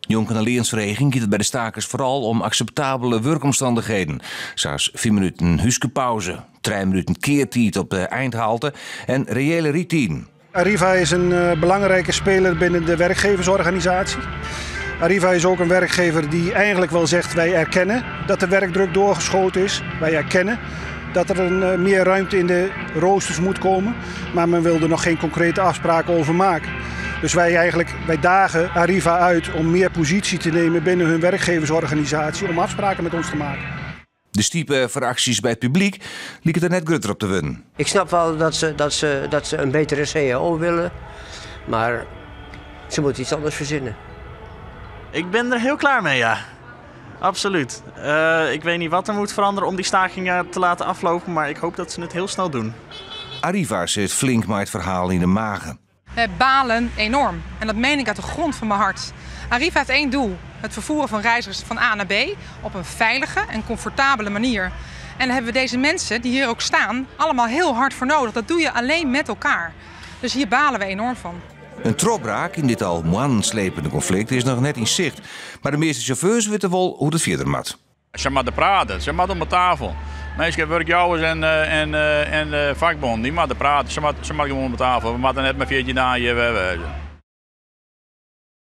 De jonkenaleensvereniging gaat het bij de stakers vooral om acceptabele werkomstandigheden. Zoals 4 minuten huiskepauze, 3 minuten keertijd op de eindhalte en reële routine. Arriva is een belangrijke speler binnen de werkgeversorganisatie. Arriva is ook een werkgever die eigenlijk wel zegt: wij erkennen dat de werkdruk doorgeschoten is. Wij erkennen dat er meer ruimte in de roosters moet komen. Maar men wil er nog geen concrete afspraken over maken. Dus wij dagen Arriva uit om meer positie te nemen binnen hun werkgeversorganisatie om afspraken met ons te maken. De stiepe voor acties bij het publiek lieken er net grutter op te winnen. Ik snap wel dat ze een betere CAO willen, maar ze moeten iets anders verzinnen. Ik ben er heel klaar mee, ja. Absoluut. Ik weet niet wat er moet veranderen om die stakingen te laten aflopen, maar ik hoop dat ze het heel snel doen. Arriva zit flink maar het verhaal in de magen. We balen enorm. En dat meen ik uit de grond van mijn hart. Arriva heeft 1 doel. Het vervoeren van reizigers van A naar B op een veilige en comfortabele manier. En daar hebben we deze mensen die hier ook staan allemaal heel hard voor nodig. Dat doe je alleen met elkaar. Dus hier balen we enorm van. Een tropbraak in dit al maanden conflict is nog net in zicht. Maar de meeste chauffeurs weten wel hoe het verder moet. Ze moeten praten, ze moeten om de tafel. Mensen, werkjouwers en vakbond, die moeten praten, ze moeten gewoon om de tafel. We moeten net met 14 dagen hier wezen.